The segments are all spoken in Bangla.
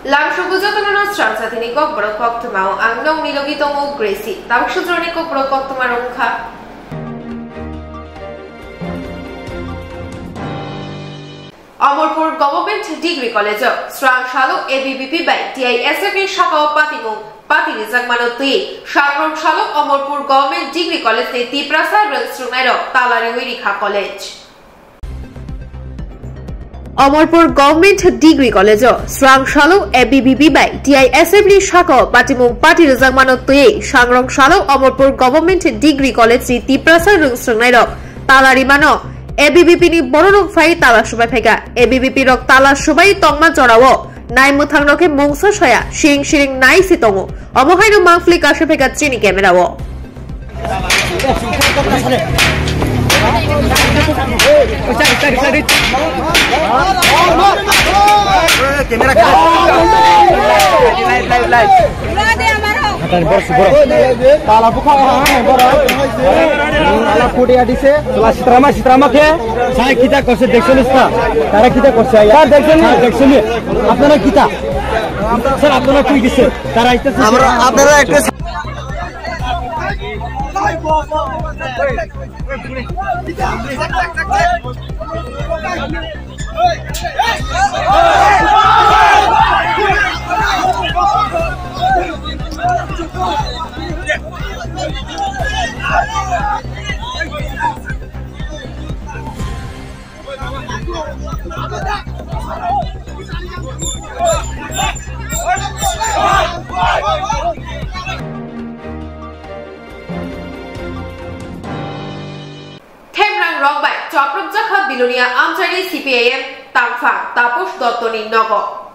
Langsung Joranni Swrangchati ni Kokborok Koktwma ang nong nilogitong o Gracie. Tawag siya Joranni Kokborok Koktwma rongka. Amorpur Government Degree College Swrangchati ABBP by TISF ni Shaka Patimung Pati Rizakmano Tui Swrangchati Amorpur Government Degree College ni Tiprasa Swrangchati Talari Wirikha College. Amorpur Government Degree College Swrangchati ABBP by TISF ni Shaka Patimung Pati Rizakmano Tui Swrangchati Amorpur Government Degree College ni Tiprasa Swrangchati Talari Mano ABBP ni borok fai tala subai phega ABBP rok tala subai tongma chorawo nai muthang roke mungso soya shiring nai sitongo omohaino mangfli kashe phega chini camerawo Tala buka tala kudia dise Sitrama ke saya kita korse দেখছেন না তারা kita korse ya দেখছেন আপনারা kita স্যার আপনারা কই গেছে তারা আইতেছে আপনারা একটা Rong by Kokborok Bilunia Amchari CPIM Tangfang Tapos Dottoni Nogo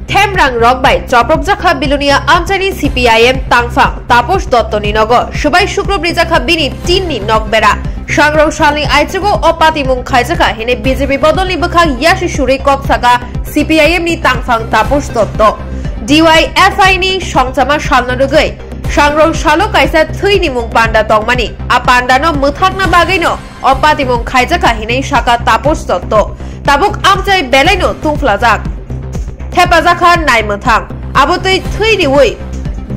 Themrang Rong by Kokborok Bilunia Amchari CPIM Tangfang Tapos Dottoni Nogo Shubai Shukro Brijaka Bini Tinni Nogbera Swrangchati Aichugo Opatimung Khaijaka Hene BJP Bodolni Bukhang Yashi Shuri Koksaka CPIM ni Tangfang Tapos Dotto DYFI ni Swrangchama Shalnarugai Swrangchati kaisa thuyni mung panda tongmani a pandano muthakna bagaino opatimung khaijaka hinei shaka tapos dotto tabuk amchai belaino tungflajak thepajaka nai muthang abotoi thuyni ui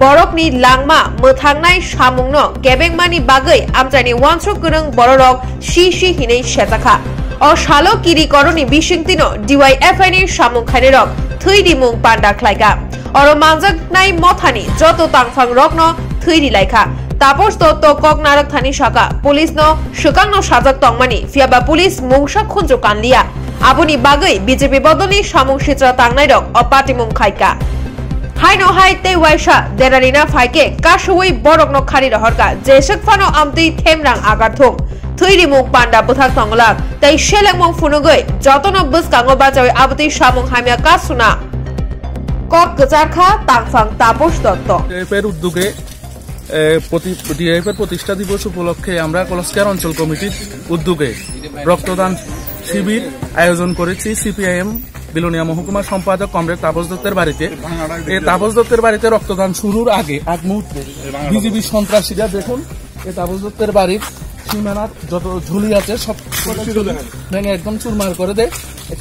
borokni langma muthangnai samungno gebengmani bagai amchaini wansuk gurung bororok shi hinei shejaka o shalo kiri koroni bisingtino DYFI ni samung khairok thuyni mung panda khlaika Oro manjak nai mothani joto tangfang rokno thuyni laika tapos dotto koknarak thani shaka police no shukangno sajak tongmani fiaba police mungsa khunjo kanlia aboni bagai BJP bodoni samung sitra tangnai rok opatimung khaika haino hai te waisa derarina phaike kashui borokno khari rohorka jesek phano amtui themrang agarthung thuyni mung panda buthak tongla tai shelangmong funugoi jotono buskango bajawi aboti samung hamya kasuna Kokborok Tangfang Tapos Dotto এর উদ্যোগে ডিআইএফের প্রতিষ্ঠা দিবস উপলক্ষে আমরা কলসকার অঞ্চল কমিটির উদ্যোগে রক্তদান শিবির আয়োজন করেছি সিপিআইএম বিলোনিয়া মহকুমা সম্পাদক কমরেড তাপস দত্তের বাড়িতে এই তাপস দত্তের বাড়িতে রক্তদান শুরুর আগে এক মুহূর্তে বিজেপি সন্ত্রাসীরা দেখুন এই তাপস দত্তের বাড়ির সীমানার যত ঝুলি আছে সব ভেঙে একদম চুরমার করে দেয়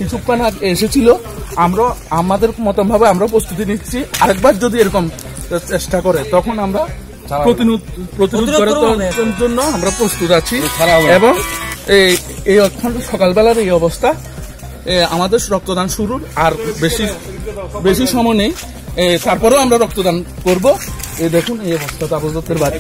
কিছুক্ষণ এসেছিল আমরা আমাদের মতন ভাবে আমরা প্রস্তুতি নিচ্ছি আরেকবার যদি এরকম চেষ্টা করে তখন আমরা প্রতিরোধ করার জন্য আমরা প্রস্তুত আছি এবং এই অত্যন্ত সকালবেলার এই অবস্থা আমাদের রক্তদান শুরুর আর বেশি সময় নেই তারপরেও আমরা রক্তদান করব এই দেখুন এই অবস্থা তাপস দত্তের বাড়ি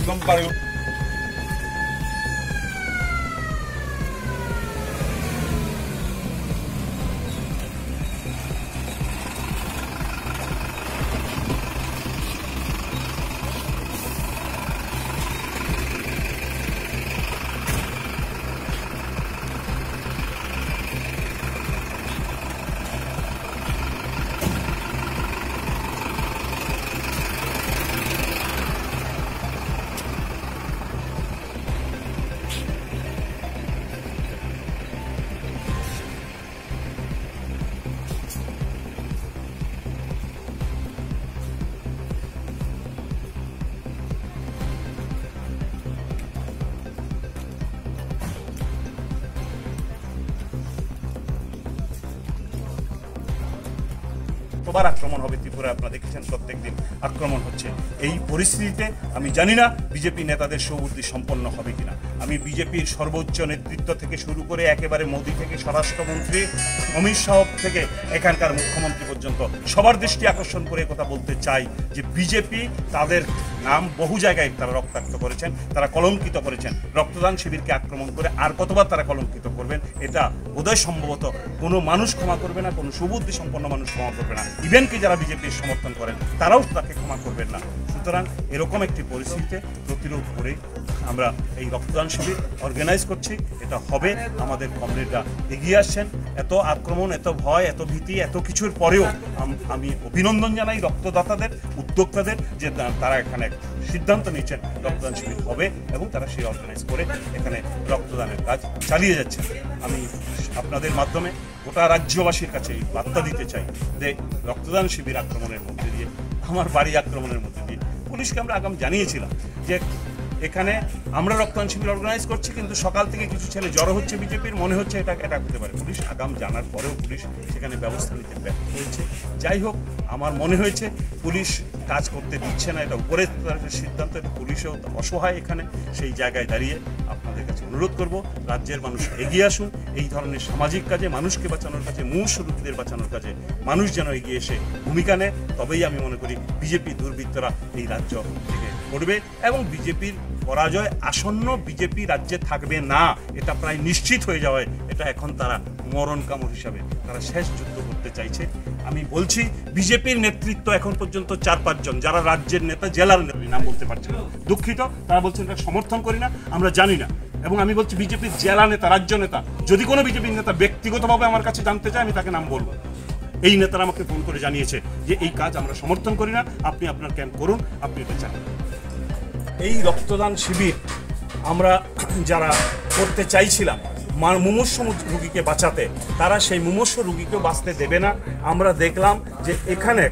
কতবার আক্রমণ হবে ত্রিপুরায় আপনারা দেখেছেন, প্রত্যেকদিন আক্রমণ হচ্ছে। এই পরিস্থিতিতে আমি জানি না বিজেপি নেতাদের সুবুদ্ধি সম্পন্ন হবে কিনা। আমি বিজেপির সর্বোচ্চ নেতৃত্ব থেকে শুরু করে একেবারে মোদী থেকে স্বরাষ্ট্রমন্ত্রী অমিত শাহ থেকে এখানকার মুখ্যমন্ত্রী পর্যন্ত সবার দৃষ্টি আকর্ষণ করে কথা বলতে চাই যে বিজেপি তাদের নাম বহু জায়গায় তারা রক্তাক্ত করেছেন, তারা কলঙ্কিত করেছেন। রক্তদান শিবিরকে আক্রমণ করে আর কতবার তারা কলঙ্কিত করবেন, এটা বোধহয় সম্ভবত কোনো মানুষ ক্ষমা করবে না, কোনো সুবুদ্ধি সম্পন্ন মানুষ ক্ষমা করবে না। ইভেন কি যারা বিজেপির সমর্থন করেন তারাও তাকে ক্ষমা করবেন না। সুতরাং এরকম একটি পরিস্থিতিতে প্রতিরোধ করে আমরা এই রক্তদান শিবির অর্গানাইজ করছি। এটা হবে, আমাদের কমরেডরা এগিয়ে আসছেন। এত আক্রমণ, এত ভয়, এত ভীতি, এত কিছুর পরেও আমি অভিনন্দন জানাই রক্তদাতাদের, উদ্যোক্তাদের যে তারা এখানে সিদ্ধান্ত নিচ্ছেন রক্তদান শিবির হবে এবং তারা সেই অর্গানাইজ করে এখানে রক্তদানের কাজ চালিয়ে যাচ্ছেন। আমি আপনাদের মাধ্যমে গোটা রাজ্যবাসীর কাছে এই বার্তা দিতে চাই যে রক্তদান শিবির আক্রমণের মধ্যে দিয়ে, আমার বাড়ি আক্রমণের মধ্যে দিয়ে পুলিশকে আমরা আগাম জানিয়েছিলাম যে এখানে আমরা রক্তদান শিবির অর্গানাইজ করছি, কিন্তু সকাল থেকে কিছু ছেলে জড়ো হচ্ছে বিজেপির, মনে হচ্ছে এটা হতে পারে। পুলিশ আগাম জানার পরেও পুলিশ সেখানে ব্যবস্থা নিতে ব্যর্থ হয়েছে। যাই হোক, আমার মনে হয়েছে পুলিশ কাজ করতে দিচ্ছে না, এটা উপরের সিদ্ধান্ত, এটা পুলিশও অসহায় এখানে। সেই জায়গায় দাঁড়িয়ে আপনাদের কাছে অনুরোধ করব রাজ্যের মানুষ এগিয়ে আসুন এই ধরনের সামাজিক কাজে, মানুষকে বাঁচানোর কাজে, মুমূর্ষু রোগীদের বাঁচানোর কাজে মানুষ যেন এগিয়ে এসে ভূমিকা নেয়। তবেই আমি মনে করি বিজেপি দুর্বৃত্তরা এই রাজ্য থেকে করবে এবং বিজেপির পরাজয় আসন্ন, বিজেপি রাজ্যে থাকবে না, এটা প্রায় নিশ্চিত হয়ে যাওয়ায় এটা এখন তারা মরণ কামড় হিসাবে তারা শেষ যুদ্ধ করতে চাইছে। আমি বলছি বিজেপির নেতৃত্ব এখন পর্যন্ত 4-5 জন যারা রাজ্যের নেতা, জেলার নেতা, নাম বলতে পারছেন, দুঃখিত, তারা বলছেন এটা সমর্থন করি না, আমরা জানি না। এবং আমি বলছি বিজেপির জেলা নেতা, রাজ্য নেতা, যদি কোনো বিজেপির নেতা ব্যক্তিগতভাবে আমার কাছে জানতে চায় আমি তাকে নাম বলবো। এই নেতারা আমাকে ফোন করে জানিয়েছে যে এই কাজ আমরা সমর্থন করি না, আপনি আপনার ক্যাম্প করুন, আপনি এটা চান। এই রক্তদান শিবির আমরা যারা করতে চাইছিলাম মুমূর্ষু রোগীকে বাঁচাতে, তারা সেই মুমূর্ষু রোগীকেও বাঁচতে দেবে না। আমরা দেখলাম যে এখানে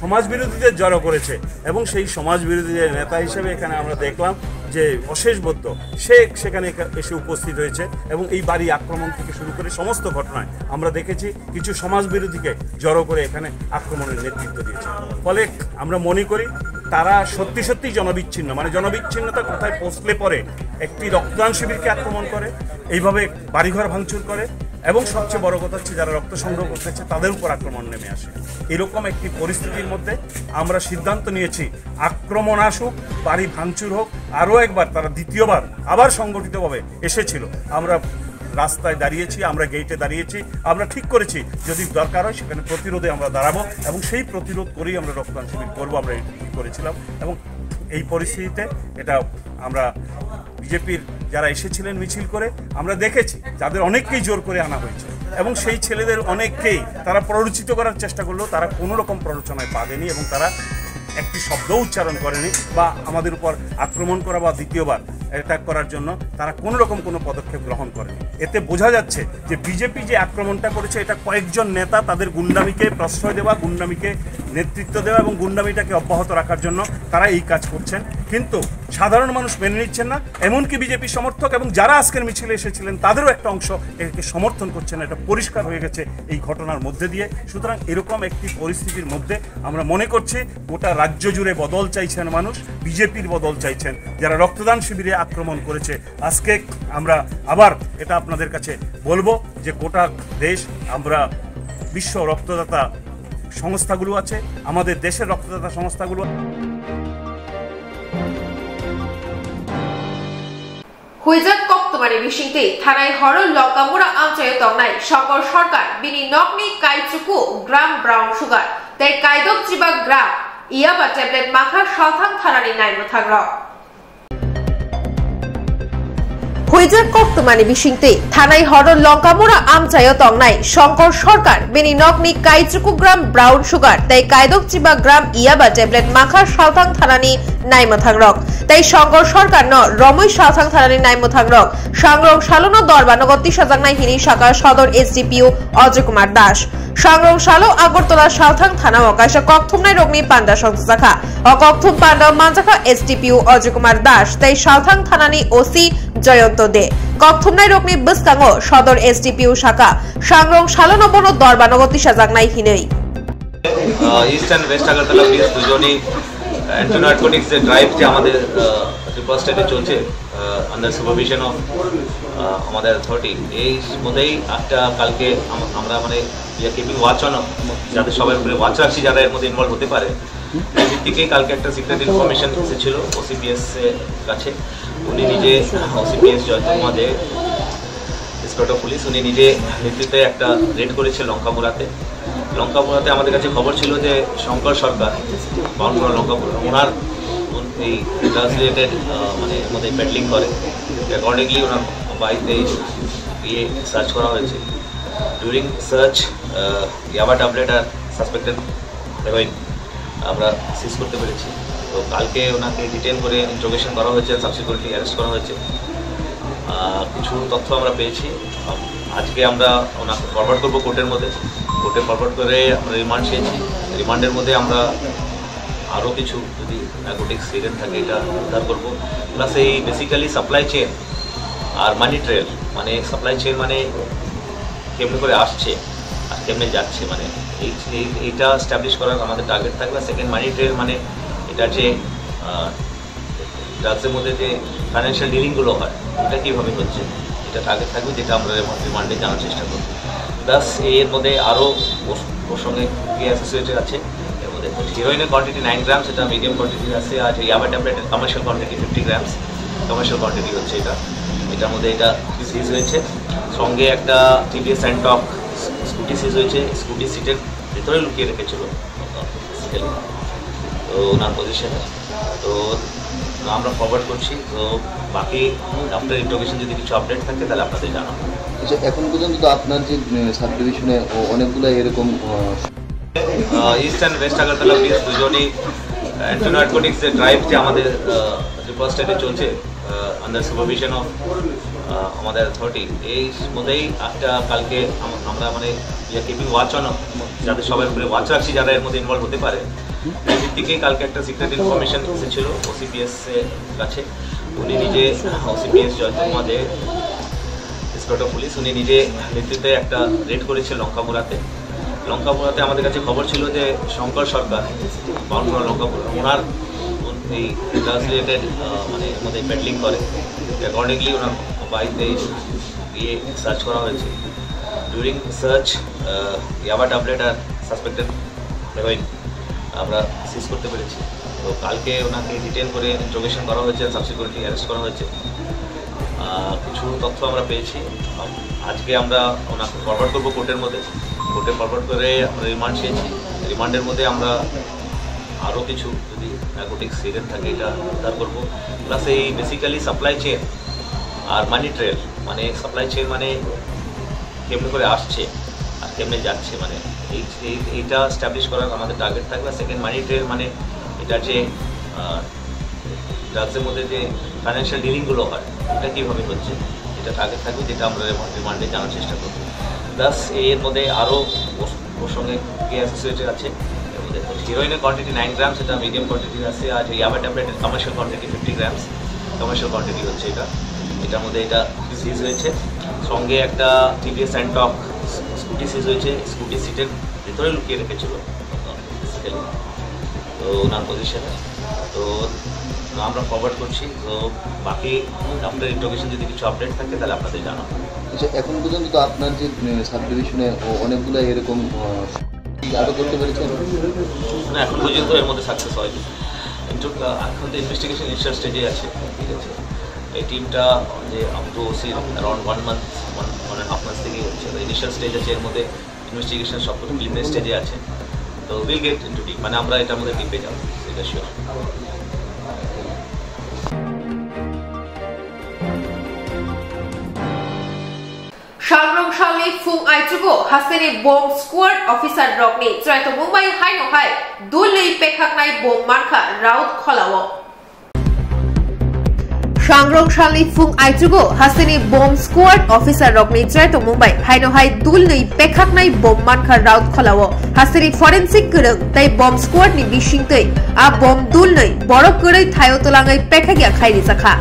সমাজ বিরোধীদের জড়ো করেছে এবং সেই সমাজ বিরোধীদের নেতা হিসেবে এখানে আমরা দেখলাম যে অশেষ বদ্ধ সে সেখানে এসে উপস্থিত হয়েছে এবং এই বাড়ি আক্রমণ থেকে শুরু করে সমস্ত ঘটনায় আমরা দেখেছি কিছু সমাজ বিরোধীকে জড়ো করে এখানে আক্রমণের নেতৃত্ব দিয়েছে। ফলে আমরা মনে করি তারা সত্যি সত্যি জনবিচ্ছিন্ন, মানে জনবিচ্ছিন্নতা কোথায় পৌঁছলে পরে একটি রক্তদান শিবিরকে আক্রমণ করে, এইভাবে বাড়িঘর ভাঙচুর করে এবং সবচেয়ে বড় কথা হচ্ছে যারা রক্ত সংগ্রহ করতেছে তাদের উপর আক্রমণ নেমে আসে। এরকম একটি পরিস্থিতির মধ্যে আমরা সিদ্ধান্ত নিয়েছি আক্রমণ আসুক, বাড়ি ভাঙচুর হোক, আরও একবার তারা দ্বিতীয়বার আবার সংগঠিতভাবে এসেছিল, আমরা রাস্তায় দাঁড়িয়েছি, আমরা গেটে দাঁড়িয়েছি, আমরা ঠিক করেছি যদি দরকার হয় সেখানে প্রতিরোধে আমরা দাঁড়াবো এবং সেই প্রতিরোধ করেই আমরা রক্তদান শিবির করবো, আমরা ঠিক করেছিলাম। এবং এই পরিস্থিতিতে এটা আমরা বিজেপির যারা এসেছিলেন মিছিল করে আমরা দেখেছি যাদের অনেককেই জোর করে আনা হয়েছে এবং সেই ছেলেদের অনেককেই তারা প্ররোচিত করার চেষ্টা করলেও তারা কোনো রকম প্ররোচনায় পা দেয়নি এবং তারা একটি শব্দ উচ্চারণ করেনি বা আমাদের উপর আক্রমণ করা বা দ্বিতীয়বার অ্যাটাক করার জন্য তারা কোনো রকম কোনো পদক্ষেপ গ্রহণ করেনি। এতে বোঝা যাচ্ছে যে বিজেপি যে আক্রমণটা করেছে এটা কয়েকজন নেতা তাদের গুন্ডামিকে প্রশ্রয় দেওয়া, গুন্ডামিকে নেতৃত্ব দেওয়া এবং গুন্ডামিটাকে অব্যাহত রাখার জন্য তারা এই কাজ করছেন, কিন্তু সাধারণ মানুষ মেনে নিচ্ছেন না। এমনকি বিজেপি সমর্থক এবং যারা আজকের মিছিলে এসেছিলেন তাদেরও একটা অংশ একে সমর্থন করছে না, এটা পরিষ্কার হয়ে গেছে এই ঘটনার মধ্যে দিয়ে। সুতরাং এরকম একটি পরিস্থিতির মধ্যে আমরা মনে করছি গোটা রাজ্য জুড়ে বদল চাইছেন মানুষ, বিজেপির বদল চাইছেন। যারা রক্তদান শিবিরে আক্রমণ করেছে আজকে আমরা আবার এটা আপনাদের কাছে বলবো যে গোটা দেশ, আমরা বিশ্ব রক্তদাতা সংস্থাগুলো আছে, আমাদের দেশের রক্তদাতা সংস্থাগুলো হুইজাক কক্তমানি বিশিংতে থানায় হরল লঙ্কামুরা আমচায় তংনাই শঙ্কর সরকার বিনি নকনি কাইচুকু গ্রাম ব্রাউন সুগার তাই কাইদক জিবা গ্রাম ইয়াবা ট্যাবলেট মাখা সাথাং থানানি নাইমো থাগ্র হুইজাক কক্তমানি বিশিংতে থানায় হরল লঙ্কামুরা আমচায় তংনাই শঙ্কর সরকার বিনি নকনি কাইচুকু গ্রাম ব্রাউন সুগার তাই কাইদক জিবা গ্রাম ইয়াবা ট্যাবলেট মাখা সাথাং থানানি নাইমো থাগ্রক তাই শঙ্কর সরকার ন রমই সাথাং থানানি নাইমো থাগ্রক সংগ্রহ সালন দরবানগতি সাজাংনাই হিনি শাখা সদর এসডিপিও অজয় কুমার দাস সংগ্রহ সালো আগরতলা সাথাং থানা অকাশা কক্থুমনাই রগ্নি পান্ডা সংস্থা অকক্থুম পান্ডা মানজাখা এসডিপিও অজয় কুমার দাস তাই সাথাং থানানি ওসি জয়ন্ত দে কক্থুমনাই রগ্নি বস্তাঙ্গ সদর এসডিপিও শাখা সংগ্রহ সালন বন দরবানগতি সাজাংনাই হিনই east and west Agartala police দুজনই অ্যান্টি নার্কোটিক্স এর ড্রাইভ যে আমাদের ত্রিপুরা স্টেটে চলছে আন্ডার সুপারভিশন অফ আমাদের অথরিটি, এই মধ্যেই একটা কালকে আমরা মানে কিপিং ওয়াচ অন, যাতে সবার উপরে ওয়াচ রাখছি যারা এর মধ্যে ইনভলভ হতে পারে। এই দিক থেকেই কালকে একটা সিক্রেট ইনফরমেশন এসেছিল ওসিপিএস এর কাছে। উনি নিজে ওসিপিএস কোকটমা যে ইন্সপেক্টর পুলিশ, উনি নিজে নেতৃত্বে একটা রেড করেছে লঙ্কাপুরাতে। আমাদের কাছে খবর ছিল যে শঙ্কর সরকার বাউন্ডপুরা লঙ্কাপুরা ওনার এই ড্রাগস রিলেটেড মানে এর মধ্যে পেডলিং করে। অ্যাকর্ডিংলি ওনার বাড়িতে গিয়ে সার্চ করা হয়েছে। ডিউরিং সার্চ ইয়াবা ট্যাবলেট আর সাসপেক্টেড হেরোইন আমরা সিজ করতে পেরেছি। তো কালকে ওনাকে ডিটেন করে ইন্ট্রোগেশন করা হয়েছে, সাবসিকুয়েন্টলি অ্যারেস্ট করা হয়েছে। কিছু তথ্য আমরা পেয়েছি, আজকে আমরা ওনাকে ফরওয়ার্ড করবো কোর্টের মধ্যে। কোর্টে ফরওয়ার্ড করে আমরা রিমান্ড চেয়েছি। রিমান্ডের মধ্যে আমরা আরও কিছু যদি নার্কোটিক্স সিরিয়াল থাকে এটা উদ্ধার করবো। প্লাস এই বেসিক্যালি সাপ্লাই চেন আর মানি ট্রেল, মানে সাপ্লাই চেন মানে কেমনি করে আসছে আর কেমনে যাচ্ছে, মানে এইটা স্ট্যাবলিশ করার আমাদের টার্গেট থাকবে। সেকেন্ড মানি ট্রেল মানে এটা যে ড্রাগসের মধ্যে যে ফাইন্যান্সিয়াল ডিলিংগুলো হয় এটা কীভাবে হচ্ছে এটা টার্গেট থাকবে, যেটা আমরা রিমান্ডে জানার চেষ্টা করব। প্লাস এর মধ্যে আরও ওর সঙ্গে কে অ্যাসোসিয়েটেড আছে। এর মধ্যে হিরোইনের কোয়ান্টিটি 9 গ্রামস, এটা মিডিয়াম কোয়ান্টিটি আছে। আর ইয়াবা ট্যাবলেটের commercial quantity 50 grams, commercial quantity হচ্ছে এটা। এটার মধ্যে এটা সিজ হয়েছে। সঙ্গে একটা টিভিএস স্যান্টক স্কুটি সিজ হয়েছে, স্কুটি সিটের ভিতরে লুকিয়ে রেখেছিল তো ওনার পজিশনে। তো আমরা ফরওয়ার্ড করছি। তো বাকি আফটার ইন্ট্রোগেশন যদি কিছু আপডেট থাকে তাহলে আপনাদের জানাবো। আচ্ছা, এখন পর্যন্ত তো আপনার যে সাব ডিভিশনে অনেকগুলো এরকম east and west Agartala police দুজনই অ্যান্টি নার্কোটিক্স এর ড্রাইভ যে আমাদের ত্রিপুরা স্টেটে চলছে আন্ডার সুপারভিশন অফ আমাদের অথরিটি, এই মধ্যেই একটা কালকে আমরা মানে কিপিং ওয়াচ অন, যাতে সবার উপরে ওয়াচ রাখছি যারা এর মধ্যে ইনভলভ হতে পারে। এই দিক থেকেই কালকে একটা সিক্রেট ইনফরমেশন এসেছিল ওসিপিএস এর কাছে। উনি নিজে ওসিপিএস কোকটমা যে ইন্সপেক্টর পুলিশ, উনি নিজে নেতৃত্বে একটা রেড করেছে লঙ্কাপুরাতে। আমাদের কাছে খবর ছিল যে শঙ্কর সরকার বাউন্ডপুরা লঙ্কাপুরা ওনার এই ড্রাগস রিলেটেড মানে এর মধ্যে পেডলিং করে। অ্যাকর্ডিংলি ওনার বাড়িতে গিয়ে সার্চ করা হয়েছে। ডিউরিং সার্চ ইয়াবা ট্যাবলেট আর সাসপেক্টেড হেরোইন আমরা সিজ করতে পেরেছি। তো কালকে ওনাকে ডিটেন করে ইন্ট্রোগেশন করা হয়েছে, সাবসিকুয়েন্টলি অ্যারেস্ট করা হয়েছে। কিছু তথ্য আমরা পেয়েছি, আজকে আমরা ওনাকে ফরওয়ার্ড করবো কোর্টের মধ্যে। কোর্টে ফরওয়ার্ড করে আমরা রিমান্ড চেয়েছি। রিমান্ডের মধ্যে আমরা আরও কিছু যদি নার্কোটিক্স সিরিয়াল থাকে এটা উদ্ধার করবো। প্লাস এই বেসিক্যালি সাপ্লাই চেন আর মানি ট্রেল, মানে সাপ্লাই চেন মানে কেমনি করে আসছে আর কেমনে যাচ্ছে, মানে এইটা স্ট্যাবলিশ করার আমাদের টার্গেট থাকবে। সেকেন্ড মানি ট্রেল মানে এটা যে ড্রাগসের মধ্যে যে ফাইন্যান্সিয়াল ডিলিংগুলো হয় এটা কীভাবে হচ্ছে এটা টার্গেট থাকবে, যেটা আমরা রিমান্ডে জানার চেষ্টা করব। প্লাস এর মধ্যে আরও ওর সঙ্গে কে অ্যাসোসিয়েটেড আছে। এর মধ্যে হিরোইনের কোয়ান্টিটি 9 গ্রামস, এটা মিডিয়াম কোয়ান্টিটি আছে। আর ইয়াবা ট্যাবলেটের commercial quantity 50 grams, commercial quantity হচ্ছে এটা। এটার মধ্যে এটা সিজ হয়েছে। সঙ্গে একটা টিভিএস স্যান্টক স্কুটি সিজ হয়েছে, স্কুটি সিটের ভিতরে লুকিয়ে রেখেছিল তো ওনার পজিশনে। তো আমরা ফরওয়ার্ড করছি। তো বাকি আফটার ইন্ট্রোগেশন যদি কিছু আপডেট থাকে তাহলে আপনাদের জানাবো। আচ্ছা, এখন পর্যন্ত তো আপনার যে সাব ডিভিশনে অনেকগুলো এরকম আটক করতে পেরেছেন না, এখন পর্যন্ত এর মধ্যে সাকসেস হয়নি। কিন্তু এখন তো ইনভেস্টিগেশন ইনিশিয়াল স্টেজে আছে, ঠিক আছে। এই টিমটা যে আমটু ওসি অ্যারাউন্ড 1 মান্থ 1.5 মান্থ থেকেই হচ্ছে। ইনিশিয়াল স্টেজ আছে, এর মধ্যে ইনভেস্টিগেশন সব কিছু প্রিলিমিনারি স্টেজে আছে। তো উইল গেট ইনটু ডিপ, মানে আমরা এটার মধ্যে ডিপে যাবো, এটা sure. Swrangchati Phung Aichugo Hasene Bomb Squad Officer Rokni Traito Mumbai Hai No Hai Dulei Pekhaknai Bomb Marka Raut Kholawo Swrangchati Phung Aichugo Hasene Bomb Squad Officer Rokni Traito Mumbai Hai No Hai Dulei Pekhaknai Bomb Marka Raut Kholawo Hasene Forensic Kurung Tai Bomb Squad Ni Bishingtei A Bomb Dulei Borok Kurei Thayo Tolangai Pekhagya Khairi Sakha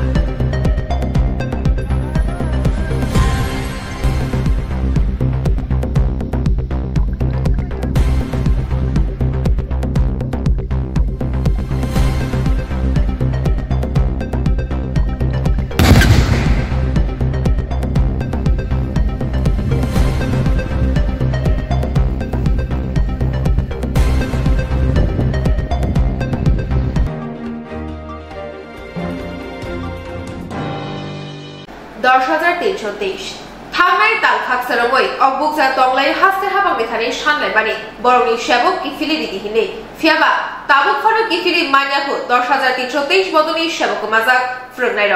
10,323 থামনাই তাল খাকসারমই অকবুকজা তংলাই হাসতে হাবাং মেথানি সানলাই বানি বরংনি সেবক কিফিলি রীতিহীনে ফিয়াবা তাবুক ফানো কিফিলি মানিয়াকো 10,323 বদনি সেবক মাজাক ফ্রংনাইর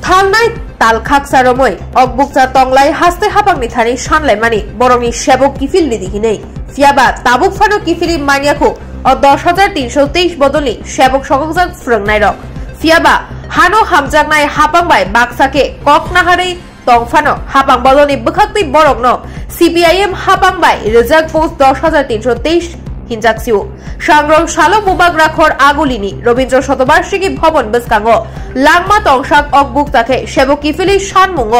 থামনাই তাল খাকসারমই অকবুকজা তংলাই হাসতে হাবাং মেথানি সানলাই মানি বরংনি সেবক কিফিল রীতিহীনে ফিয়াবা তাবুক ফানো কিফিলি মানিয়াকো 10,323 বদলি সেবক সকজাক ফ্রংনাইর ফিয়াবা হানো হামজাগনাই হাপাংবাই বাক্সাকে ককনাহারে তংফানো হাপাং বদনি বখাকতি বরংন সিপিআইএম হাপাংবাই রিজার্ভ পোস্ট 10,323 হিনজাকসিউ সংগ্রাম শালো মুবাগ রাখর আগুলিনি রবীন্দ্র শতবার্ষিকী ভবন বসকাঙ্গ লাংমা তংসাক অকবুকতাকে সেবক কিফিলি শানমুঙ্গ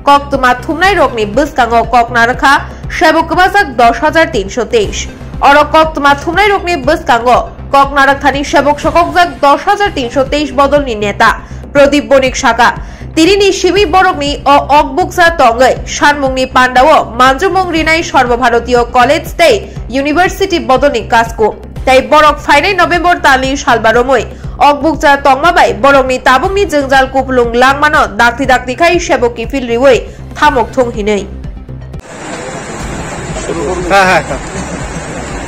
কোক্তমা থুমনাই রকনি বসকাঙ্গ ককনারখা সেবক বাজাক 10,323 और कोक्तमा थुमनाई रोकनी बसकांग ककनारक थानी सेवक सककजाक 10,323 बदलनी नेता प्रदीप बणिक शाखा तिरिनी शिमी बरकनी ओ अकबुकजा तंगै शानमुंगनी पांडाओ मानजुमुंग रिनाई सर्वभारतीय कलेज ते यूनिवर्सिटी बदलनी काजको ताई बरक फाइनाई नवेम्बर ताली सालबारमय अकबुकजा तंगमाबाई बरकनी ताबुंगनी जंजाल कुपलुंग लांगमानो दाक्ति दाक्ति खाई सेवक किफिल रिवै थामक थुंग हिनै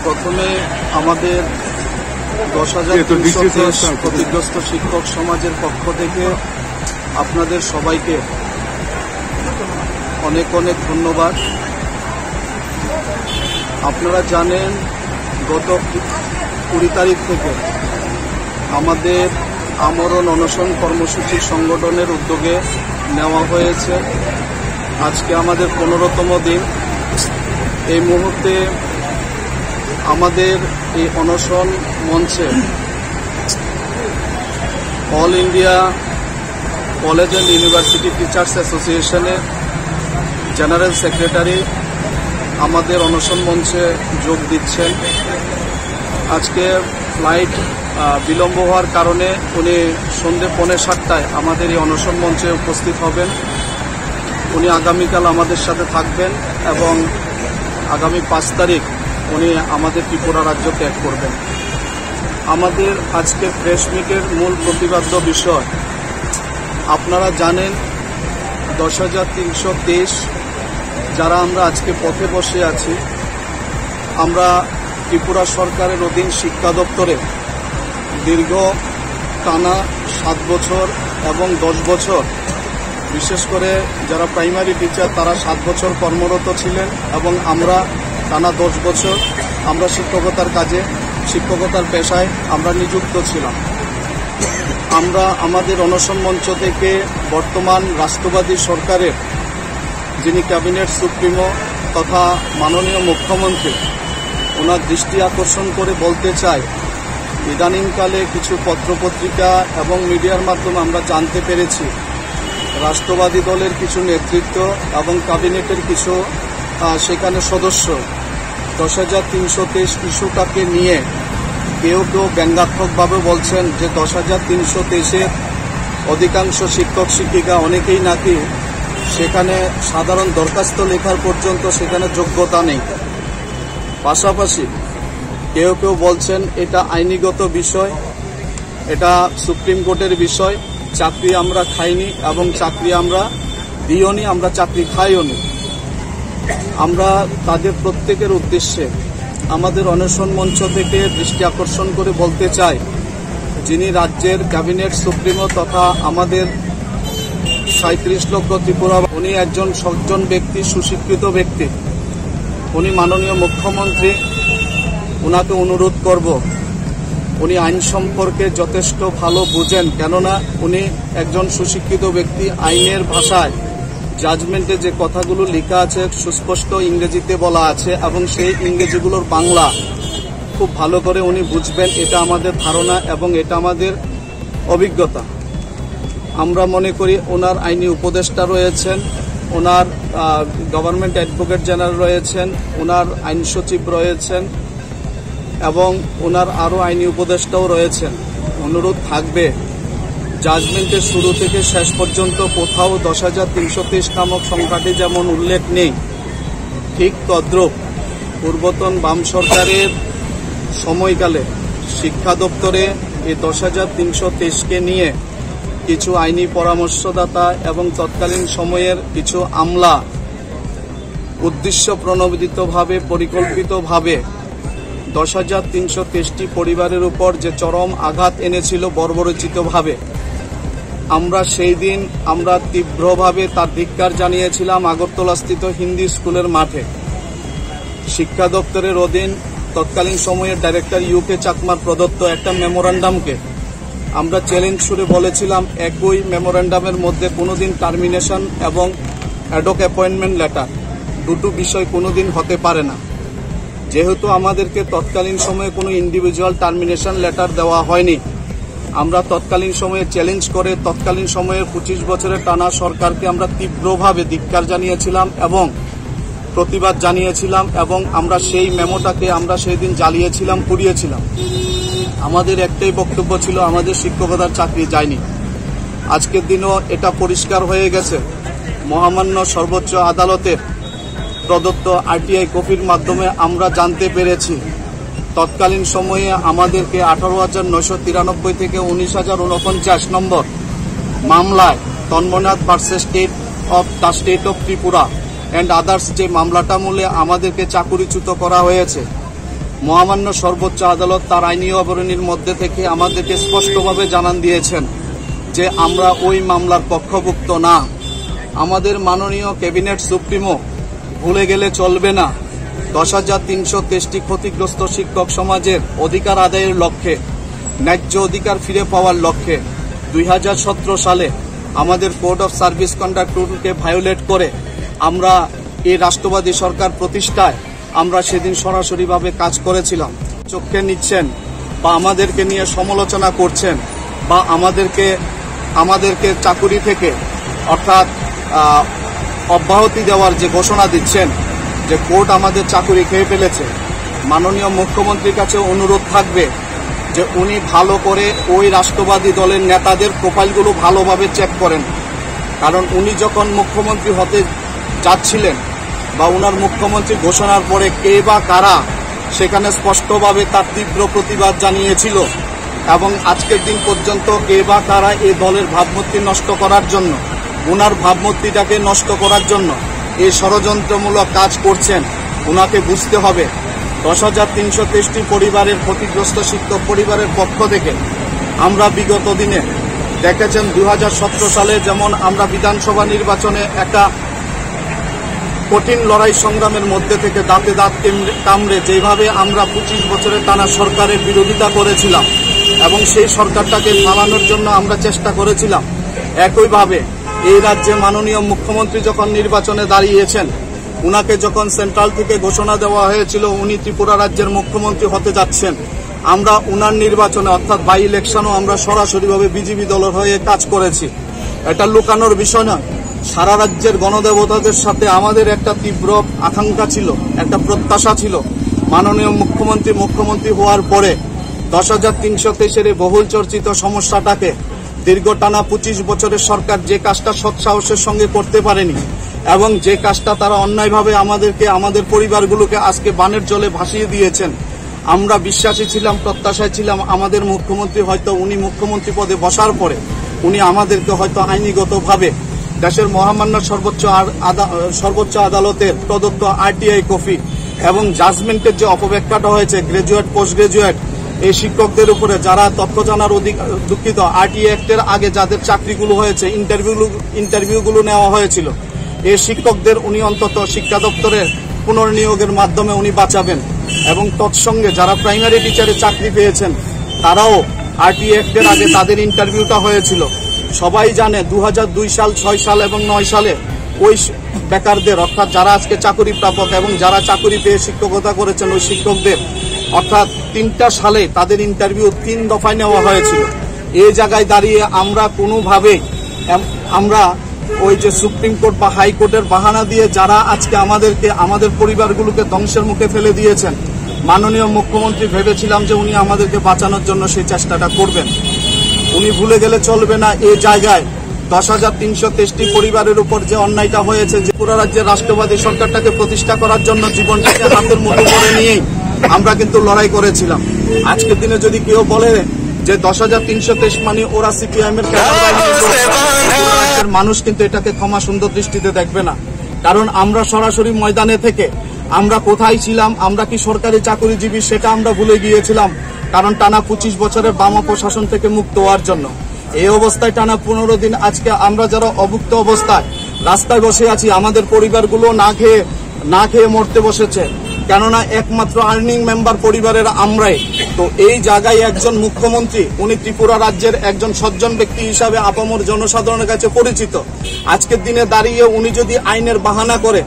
প্রথমে আমাদের 10,323 ক্ষতিগ্রস্ত শিক্ষক সমাজের পক্ষ থেকে আপনাদের সবাইকে অনেক অনেক ধন্যবাদ। আপনারা জানেন গত 20 তারিখ থেকে আমাদের আমরণ অনশন কর্মসূচি সংগঠনের উদ্যোগে নেওয়া হয়েছে। আজকে আমাদের 15তম দিন। এই মুহূর্তে আমাদের এই অনশন মঞ্চে all India college and university teachers অ্যাসোসিয়েশনের জেনারেল সেক্রেটারি আমাদের অনশন মঞ্চে যোগ দিচ্ছেন। আজকে ফ্লাইট বিলম্ব হওয়ার কারণে উনি সন্ধ্যে 7:45 আমাদের এই অনশন মঞ্চে উপস্থিত হবেন। উনি আগামীকাল আমাদের সাথে থাকবেন এবং আগামী 5 তারিখ উনি আমাদের ত্রিপুরা রাজ্য ত্যাগ করবেন। আমাদের আজকের প্রেস মিটের মূল প্রতিপাদ্য বিষয় আপনারা জানেন 10,323 যারা আমরা আজকে পথে বসে আছি, আমরা ত্রিপুরা সরকারের অধীন শিক্ষা দপ্তরে দীর্ঘ টানা 7 বছর এবং 10 বছর, বিশেষ করে যারা প্রাইমারি টিচার তারা 7 বছর কর্মরত ছিলেন এবং আমরা টানা 10 বছর আমরা শিক্ষকতার কাজে শিক্ষকতার পেশায় আমরা নিযুক্ত ছিলাম। আমরা আমাদের অনশন মঞ্চ থেকে বর্তমান রাষ্ট্রবাদী সরকারের যিনি ক্যাবিনেট সুপ্রিমো তথা মাননীয় মুখ্যমন্ত্রী ওনার দৃষ্টি আকর্ষণ করে বলতে চাই, ইদানিংকালে কিছু পত্রপত্রিকা এবং মিডিয়ার মাধ্যমে আমরা জানতে পেরেছি রাষ্ট্রবাদী দলের কিছু নেতৃত্ব এবং ক্যাবিনেটের কিছু সেখানে সদস্য 10,323 ইস্যুটাকে নিয়ে কেউ কেউ ব্যঙ্গাত্মকভাবে বলছেন যে 10,323-এর অধিকাংশ শিক্ষক শিক্ষিকা অনেকেই নাকি সেখানে সাধারণ দরখাস্ত লেখার পর্যন্ত সেখানে যোগ্যতা নেই। পাশাপাশি কেউ কেউ বলছেন এটা আইনিগত বিষয়, এটা সুপ্রিম কোর্টের বিষয়, চাকরি আমরা খাইনি এবং চাকরি আমরা দিওনি, আমরা চাকরি খাইওনি। আমরা তাদের প্রত্যেকের উদ্দেশ্যে আমাদের অনশন মঞ্চ থেকে দৃষ্টি আকর্ষণ করে বলতে চাই, যিনি রাজ্যের ক্যাবিনেট সুপ্রিমো তথা আমাদের 37 লক্ষ ত্রিপুরা, উনি একজন সজ্জন ব্যক্তি, সুশিক্ষিত ব্যক্তি। উনি মাননীয় মুখ্যমন্ত্রী, ওনাকে অনুরোধ করব উনি আইন সম্পর্কে যথেষ্ট ভালো বুঝেন, কেননা উনি একজন সুশিক্ষিত ব্যক্তি। আইনের ভাষায় জাজমেন্টে যে কথাগুলো লেখা আছে সুস্পষ্ট ইংরেজিতে বলা আছে এবং সেই ইংরেজিগুলোর বাংলা খুব ভালো করে উনি বুঝবেন, এটা আমাদের ধারণা এবং এটা আমাদের অভিজ্ঞতা। আমরা মনে করি ওনার আইনি উপদেষ্টা রয়েছেন, ওনার গভর্নমেন্ট অ্যাডভোকেট জেনারেল রয়েছেন, ওনার আইন সচিব রয়েছেন এবং ওনার আরও আইনি উপদেষ্টাও রয়েছেন। অনুরোধ থাকবে জাজমেন্টের শুরু থেকে শেষ পর্যন্ত কোথাও 10,323 নামক সংখ্যাটি যেমন উল্লেখ নেই, ঠিক তদ্রূপ পূর্বতন বাম সরকারের সময়কালে শিক্ষা দপ্তরে এই 10,323কে নিয়ে কিছু আইনি পরামর্শদাতা এবং তৎকালীন সময়ের কিছু আমলা উদ্দেশ্য প্রণোদিতভাবে পরিকল্পিতভাবে 10,323টি পরিবারের উপর যে চরম আঘাত এনেছিল বর্বরচিতভাবে, আমরা সেই দিন তীব্রভাবে তার ধিক্কার জানিয়েছিলাম আগরতলাস্থিত হিন্দি স্কুলের মাঠে। শিক্ষা দপ্তরের অধীন তৎকালীন সময়ের ডাইরেক্টর ইউকে চাকমার প্রদত্ত একটা মেমোরান্ডামকে আমরা চ্যালেঞ্জ সুরে বলেছিলাম, একই মেমোরান্ডামের মধ্যে কোনোদিন টার্মিনেশন এবং অ্যাডক অ্যাপয়েন্টমেন্ট লেটার দুটো বিষয় কোনোদিন হতে পারে না। যেহেতু আমাদেরকে তৎকালীন সময়ে কোনো ইন্ডিভিজুয়াল টার্মিনেশন লেটার দেওয়া হয়নি, আমরা তৎকালীন সময়ে চ্যালেঞ্জ করে তৎকালীন সময়ের 25 বছরের টানা সরকারকে আমরা তীব্রভাবে ধিক্কার জানিয়েছিলাম এবং প্রতিবাদ জানিয়েছিলাম এবং আমরা সেই মেমোটাকে আমরা সেই দিন জ্বালিয়েছিলাম, পুড়িয়েছিলাম। আমাদের একটাই বক্তব্য ছিল, আমাদের শিক্ষকতার চাকরি যায়নি। আজকের দিনও এটা পরিষ্কার হয়ে গেছে। মহামান্য সর্বোচ্চ আদালতের প্রদত্ত আরটিআই কপির মাধ্যমে আমরা জানতে পেরেছি তৎকালীন সময়ে আমাদেরকে 18,993 থেকে 19,049 নম্বর মামলায় Tanmanath versus state of Tripura and others যে মামলাটা মূলে আমাদেরকে চাকুরিচ্যুত করা হয়েছে, মহামান্য সর্বোচ্চ আদালত তার আইনি অবরণীর মধ্যে থেকে আমাদেরকে স্পষ্টভাবে জানান দিয়েছেন যে আমরা ওই মামলার পক্ষভুক্ত না। আমাদের মাননীয় ক্যাবিনেট সুপ্রিমো ভুলে গেলে চলবে না, 10,323টি ক্ষতিগ্রস্ত শিক্ষক সমাজের অধিকার আদায়ের লক্ষ্যে, ন্যায্য অধিকার ফিরে পাওয়ার লক্ষ্যে 2017 সালে আমাদের কোড অফ সার্ভিস কন্ডাক্ট রুলকে ভায়োলেট করে আমরা এই রাষ্ট্রবাদী সরকার প্রতিষ্ঠায় আমরা সেদিন সরাসরিভাবে কাজ করেছিলাম। চোখে নিচ্ছেন বা আমাদেরকে নিয়ে সমালোচনা করছেন বা আমাদেরকে চাকুরি থেকে অর্থাৎ অব্যাহতি দেওয়ার যে ঘোষণা দিচ্ছেন যে কোর্ট আমাদের চাকুরি খেয়ে ফেলেছে, মাননীয় মুখ্যমন্ত্রীর কাছে অনুরোধ থাকবে যে উনি ভালো করে ওই রাষ্ট্রবাদী দলের নেতাদের প্রোফাইলগুলো ভালোভাবে চেক করেন। কারণ উনি যখন মুখ্যমন্ত্রী হতে যাচ্ছিলেন বা উনার মুখ্যমন্ত্রী ঘোষণার পরে কে বা কারা সেখানে স্পষ্টভাবে তার তীব্র প্রতিবাদ জানিয়েছিল এবং আজকের দিন পর্যন্ত কে বা কারা এই দলের ভাবমূর্তি নষ্ট করার জন্য, উনার ভাবমূর্তিটাকে নষ্ট করার জন্য এই ষড়যন্ত্রমূলক কাজ করছেন, উনাকে বুঝতে হবে। 10,323টি পরিবারের ক্ষতিগ্রস্ত শিক্ষক পরিবারের পক্ষ থেকে আমরা বিগত দিনে দেখেছেন 2017 সালে যেমন আমরা বিধানসভা নির্বাচনে একটা কঠিন লড়াই সংগ্রামের মধ্যে থেকে দাঁতে দাঁত কামড়ে যেভাবে আমরা 25 বছরের টানা সরকারের বিরোধিতা করেছিলাম এবং সেই সরকারটাকে ফালানোর জন্য আমরা চেষ্টা করেছিলাম, একইভাবে এই রাজ্যে মাননীয় মুখ্যমন্ত্রী যখন নির্বাচনে দাঁড়িয়েছেন, উনাকে যখন সেন্ট্রাল থেকে ঘোষণা দেওয়া হয়েছিল উনি ত্রিপুরা রাজ্যের মুখ্যমন্ত্রী হতে যাচ্ছেন, আমরা উনার নির্বাচনে অর্থাৎ বাই ইলেকশনও আমরা সরাসরিভাবে বিজেপি দলের হয়ে কাজ করেছি। এটা লুকানোর বিষয় নয়। সারা রাজ্যের গণদেবতাদের সাথে আমাদের একটা তীব্র আকাঙ্ক্ষা ছিল, একটা প্রত্যাশা ছিল। মাননীয় মুখ্যমন্ত্রী হওয়ার পরে 10,323-এর বহুল চর্চিত সমস্যাটাকে দীর্ঘ টানা 25 বছরের সরকার যে কাজটা সৎসাহসের সঙ্গে করতে পারেনি এবং যে কাজটা তারা অন্যায়ভাবে আমাদের পরিবারগুলোকে আজকে বানের জলে ভাসিয়ে দিয়েছেন, আমরা বিশ্বাসী ছিলাম, প্রত্যাশায় ছিলাম আমাদের মুখ্যমন্ত্রী হয়তো উনি মুখ্যমন্ত্রী পদে বসার পরে উনি আমাদেরকে হয়তো আইনিগতভাবে দেশের মহামান্য সর্বোচ্চ আদালতের প্রদত্ত আরটিআই কপি এবং জাজমেন্টের যে অপব্যাখ্যাটা হয়েছে গ্রাজুয়েট পোস্ট গ্রাজুয়েট এই শিক্ষকদের উপরে যারা তথ্য জানার দুঃখিত আরটিআই অ্যাক্টের আগে যাদের চাকরিগুলো হয়েছে ইন্টারভিউগুলো নেওয়া হয়েছিল, এই শিক্ষকদের উনি অন্তত শিক্ষা দপ্তরের পুনর্নিয়োগের মাধ্যমে উনি বাঁচাবেন এবং তৎসঙ্গে যারা প্রাইমারি টিচারের চাকরি পেয়েছেন তারাও আরটিআই অ্যাক্টের আগে তাদের ইন্টারভিউটা হয়েছিল। সবাই জানে 2002 সাল 6 সাল এবং 9 সালে ওই বেকারদের অর্থাৎ যারা আজকে চাকরি প্রাপক এবং যারা চাকরি পেয়ে শিক্ষকতা করেছেন ওই শিক্ষকদের অর্থাৎ 3টা সালে তাদের ইন্টারভিউ 3 দফায় নেওয়া হয়েছিল। এই জায়গায় দাঁড়িয়ে আমরা কোনোভাবেই আমরা ওই যে সুপ্রিম কোর্ট বা হাইকোর্টের বাহানা দিয়ে যারা আজকে আমাদের পরিবারগুলোকে ধ্বংসের মুখে ফেলে দিয়েছেন, মাননীয় মুখ্যমন্ত্রী ভেবেছিলাম যে উনি আমাদেরকে বাঁচানোর জন্য সেই চেষ্টাটা করবেন। উনি ভুলে গেলে চলবে না এই জায়গায় 10,323টি পরিবারের উপর যে অন্যায়টা হয়েছে, যে পুরো রাজ্যের রাষ্ট্রবাদী সরকারটাকে প্রতিষ্ঠা করার জন্য জীবনটাকে হাতের মুঠো করে নিয়েই আমরা কিন্তু লড়াই করেছিলাম। আজকের দিনে যদি কেউ বলে যে 10,323 মানে ওরা সিপিআইএম এর মানুষ কিন্তু এটাকে ক্ষমা সুন্দর দৃষ্টিতে দেখবে না। কারণ আমরা সরাসরি ময়দানে থেকে আমরা কোথায় ছিলাম, আমরা কি সরকারি চাকরিজীবী সেটা আমরা ভুলে গিয়েছিলাম। কারণ টানা 25 বছরের বাম প্রশাসন থেকে মুক্ত হওয়ার জন্য এই অবস্থায় টানা 15 দিন আজকে আমরা যারা অভুক্ত অবস্থায় রাস্তায় বসে আছি, আমাদের পরিবারগুলো না খেয়ে মরতে বসেছে। কেননা একমাত্র আর্নিং মেম্বার পরিবারের আমরাই। তো এই জায়গায় একজন মুখ্যমন্ত্রী, উনি ত্রিপুরা রাজ্যের একজন সজ্জন ব্যক্তি হিসাবে আপামর জনসাধারণের কাছে পরিচিত। আজকের দিনে দাঁড়িয়ে উনি যদি আইনের বাহানা করে,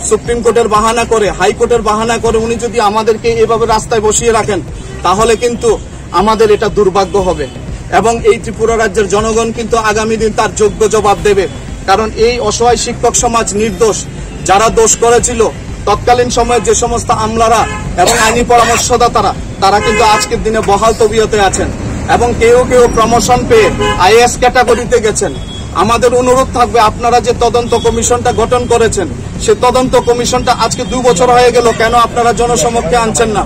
সুপ্রিম কোর্টের বাহানা করে, হাইকোর্টের বাহানা করে উনি যদি আমাদেরকে এভাবে রাস্তায় বসিয়ে রাখেন, তাহলে কিন্তু আমাদের এটা দুর্ভাগ্য হবে এবং এই ত্রিপুরা রাজ্যের জনগণ কিন্তু আগামী দিন তার যোগ্য জবাব দেবে। কারণ এই অসহায় শিক্ষক সমাজ নির্দোষ, যারা দোষ করেছিল তৎকালীন সময়ে যে সমস্ত আমলারা এবং আইনি পরামর্শদাতারা, তারা কিন্তু আজকের দিনে বহাল তবিয়তে আছেন এবং কেউ প্রমোশন পেয়ে আইএএস ক্যাটাগরিতে গেছেন। আমাদের অনুরোধ থাকবে, আপনারা যে তদন্ত কমিশনটা গঠন করেছেন, সে তদন্ত কমিশনটা আজকে 2 বছর হয়ে গেল, কেন আপনারা জনসমক্ষে আনছেন না?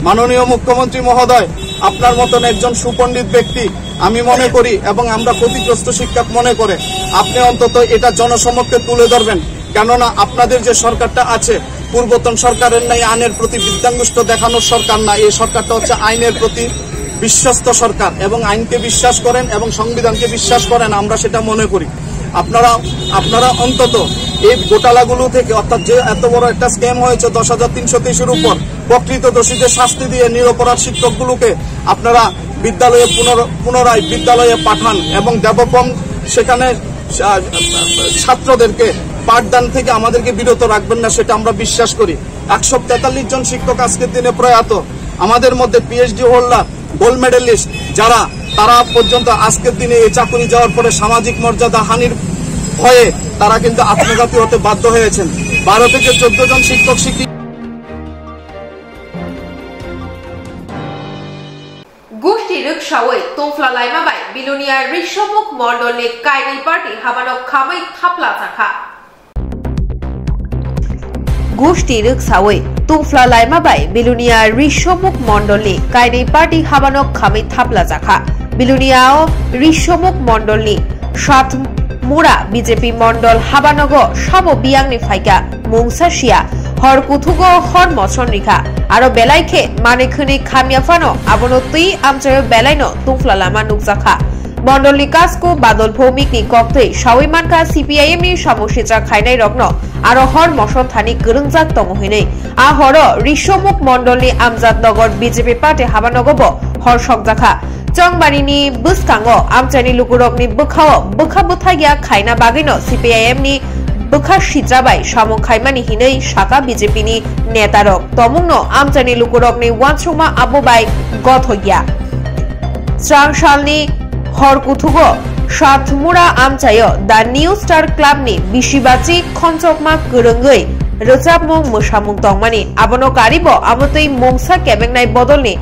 মাননীয় মুখ্যমন্ত্রী মহোদয়, আপনার মতন একজন সুপণ্ডিত ব্যক্তি আমি মনে করি এবং আমরা ক্ষতিগ্রস্ত শিক্ষক মনে করে আপনি অন্তত এটা জনসমক্ষে তুলে ধরবেন। কেননা আপনাদের যে সরকারটা আছে, পূর্বতন সরকারের নাই আইনের প্রতি বিদ্যাঙ্গুষ্ঠ দেখানোর সরকার না, এই সরকারটা হচ্ছে আইনের প্রতি বিশ্বস্ত সরকার এবং আইনকে বিশ্বাস করেন এবং সংবিধানকে বিশ্বাস করেন, আমরা সেটা মনে করি। আপনারা অন্তত এই ঘোটালাগুলো থেকে, অর্থাৎ যে এত বড় একটা স্ক্যাম হয়েছে 10,323 উপর, প্রকৃত দোষীদের শাস্তি দিয়ে নিরপরাধ শিক্ষকগুলোকে আপনারা বিদ্যালয়ে পুনরায় বিদ্যালয়ে পাঠান এবং দেবপম সেখানে ছাত্রদেরকে পাঠদান থেকে আমাদেরকে বিরত রাখবেন না, সেটা আমরা বিশ্বাস করি। 143 জন শিক্ষক আজকের দিনে প্রয়াত, আমাদের মধ্যে পিএইচডি হোল্ডার, গোল্ড মেডেলিস্ট যারা, তারা পর্যন্ত আজকের দিনে এই চাকরি যাওয়ার পরে সামাজিক মর্যাদা হানির ভয়ে তারা কিন্তু আত্মঘাতী হতে বাধ্য হয়েছেন। 12 থেকে 14 জন শিক্ষক শিক্ষিকা গোষ্ঠী রিক্সাওয়ে তোফলা লাইমাবাই বিলুনিয়া রিসমুখ মন্ডলে কাইনি পার্টি হাবানক খামাই থাপলা চাখা। গোষ্ঠী রিক্সাওয়ে তোফলা লাইমাবাই বিলুনিয়া রিসমুখ মন্ডলে কাইনি পার্টি হাবানক খামাই থাপলা চাখা। বিলুনিয়াও রিসমুখ মন্ডলনি 7 মুরা বিজেপি মন্ডল হাবানগ সব বিয়াংনি ফাইকা মুংসাশিয়া হর কুথুগ হর মছন রেখা আরো বেলাইখে মানেখনি খামিয়াফানো আবনতই আমচায় বেলাইনো তুফলা লামা নুকজাখা। মন্ডলনি কাজকো বাদল ভৌমিকনি কক্তে সাউইমানকা সিপিআইএম নি সমস্যা খাইনাই রগ্ন আরো হর মছন থানি গরংজাক তমহিनै আ হর রিসমুখ মন্ডলনি আমজাদ নগর বিজেপি পার্টি হাবানগব হর সকজাখা। চংবাড়িনি বুসকাঙ্গ আমচানি লুকুরকনি বখাও বখা বুথাগিয়া খাইনা বাগিনো সিপিআইএম নি বখা সিদ্রাবাই সামং খাইমানি হিनै শাখা বিজেপি নি নেতারক তমুংনো আমচানি লুকুরকনি ওয়ানসুমা আবুবাই গথগিয়া। স্রাংশালনি হরকুথুগ 7 মুরা আমচাयो দা নিউ স্টার ক্লাব নি বিশিবাচি খনচকমা গরंगै रोजाबमुं मोसामुं तंगमानि आबनो कारिबो आमतै मोंसा केबेंनाय बदलनि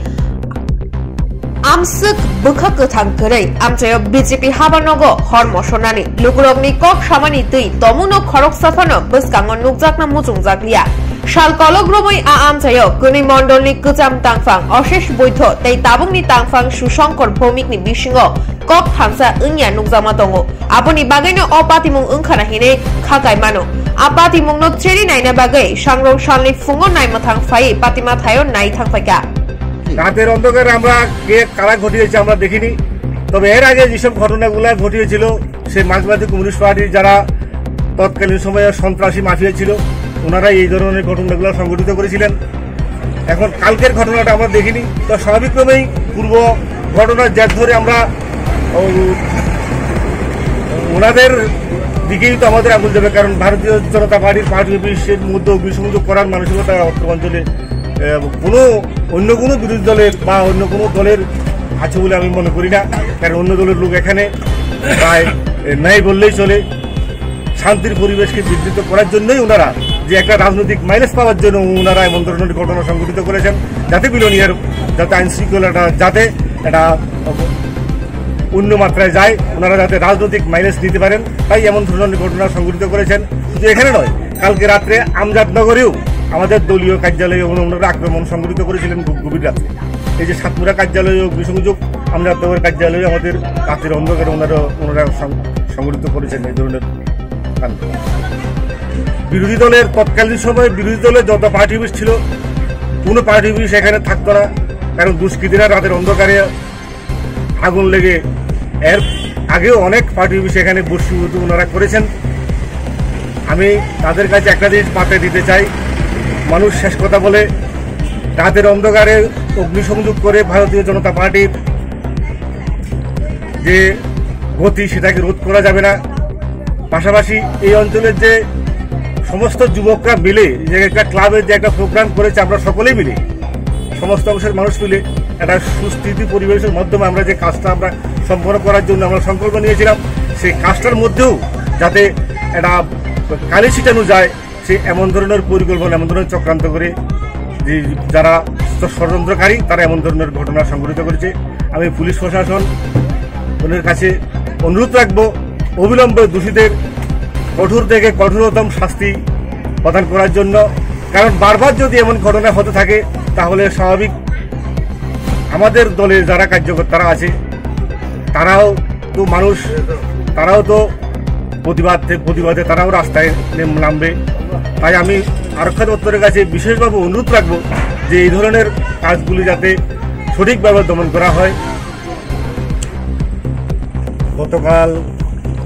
আমসুক বখা কথাং করে আমচায় বিজেপি হাবানগ হর মশনানি লুকুরগনি কক সামানি তুই তমুনো খরক সাফানো বসকাঙ্গ নুকজাকনা মুজুং জাগলিয়া শাল কলগ্রমই আমচায় গনি মন্ডলনি কুজাম তাংফাং অশেষ বৈধ তাই তাবুংনি তাংফাং সুশঙ্কর ভৌমিকনি বিসিঙ্গ কক হামসা ইংয়া নুকজামা দङ আপনি বাগাইনো অপাতিমুং ওंखाना हिने खागाय मानो आपातिमुंनो ट्रेरि नायना बागै सांग्रं सालनि फुङो नायमाथां फाइ पातिमा थायो नाय थांफायका। রাতের অন্ধকারে আমরা কে কারা ঘটিয়েছে আমরা দেখিনি, তবে এর আগে যেসব ঘটনাগুলো ঘটিয়েছিল সেই মার্ক্সবাদী কমিউনিস্ট পার্টির যারা তৎকালীন সময়ে সন্ত্রাসী মাফিয়া ছিল, ওনারাই এই ধরনের ঘটনাগুলো সংঘটিত করেছিলেন। এখন কালকের ঘটনাটা আমরা দেখিনি, তো স্বাভাবিকভাবেই পূর্ব ঘটনার জের ধরে আমরা ওনাদের দিকেই তো আমাদের আঙুল দেবে, কারণ ভারতীয় জনতা পার্টির পার্টি অফিসের মধ্যে অগ্নিসংযোগ করার মানসিকতা অঞ্চলে কোনো অন্য কোনো বিরোধী দলের বা অন্য কোনো দলের আছে বলে আমি মনে করি না, কারণ অন্য দলের লোক এখানে প্রায় নাই বললেই চলে। শান্তির পরিবেশকে বিঘ্নিত করার জন্যই ওনারা যে একটা রাজনৈতিক মাইলেজ পাওয়ার জন্য ওনারা এমন ধরনের ঘটনা সংঘটিত করেছেন, যাতে বিলোনিয়ার যাতে আইন শৃঙ্খলাটা যাতে এটা অন্য মাত্রায় যায়, ওনারা যাতে রাজনৈতিক মাইলেজ নিতে পারেন, তাই এমন ধরনের ঘটনা সংঘটিত করেছেন। শুধু এখানে নয়, কালকে রাত্রে আমজাদনগরেও আমাদের দলীয় কার্যালয়ে ওনারা আক্রমণ সংঘটিত করেছিলেন গভীর রাত্রে। এই যে 7 মুরা কার্যালয়ে অগ্নিসংযোগ আমজাদনগর কার্যালয়ে আমাদের রাতের অন্ধকারে ওনারা সংগঠিত করেছেন এই ধরনের কাণ্ড। বিরোধী দলের তৎকালীন সময়ে বিরোধী দলের যত পার্টি অফিস ছিল কোনো পার্টি অফিস এখানে থাকতো না, কারণ দুষ্কৃতীরা রাতের অন্ধকারে আগুন লেগে এর আগেও অনেক পার্টি অফিস এখানে বসীভূত ওনারা করেছেন। আমি তাদের কাছে একটা জিনিস পাতে দিতে চাই, মানুষ শেষ কথা বলে রাতের অন্ধকারে অগ্নিসংযোগ করে ভারতীয় জনতা পার্টির যে গতি সেটাকে রোধ করা যাবে না। পাশাপাশি এই অঞ্চলের যে সমস্ত যুবকরা মিলে যে একটা ক্লাবের যে একটা প্রোগ্রাম করেছে, আমরা সকলেই মিলে সমস্ত অংশের মানুষ মিলে একটা সুস্থিতি পরিবেশের মাধ্যমে আমরা যে কাজটা আমরা সম্পন্ন করার জন্য আমরা সংকল্প নিয়েছিলাম, সেই কাজটার মধ্যেও যাতে একটা কালি ছিটানো যায় সে এমন ধরনের পরিকল্পনা, এমন ধরনের চক্রান্ত করে যে যারা ষড়যন্ত্রকারী তারা এমন ধরনের ঘটনা সংঘটিত করেছে। আমি পুলিশ প্রশাসনের কাছে অনুরোধ রাখবো অবিলম্বে দোষীদের কঠোর থেকে কঠোরতম শাস্তি প্রদান করার জন্য, কারণ বারবার যদি এমন ঘটনা হতে থাকে তাহলে স্বাভাবিক আমাদের দলের যারা কার্যকর্তারা আছে তারাও তো মানুষ, তারাও তো প্রতিবাদে তারাও রাস্তায় নামবে। তাই আমি আরক্ষা দপ্তরের কাছে বিশেষভাবে অনুরোধ রাখবো যে এই ধরনের কাজগুলি যাতে সঠিকভাবে দমন করা হয়। গতকাল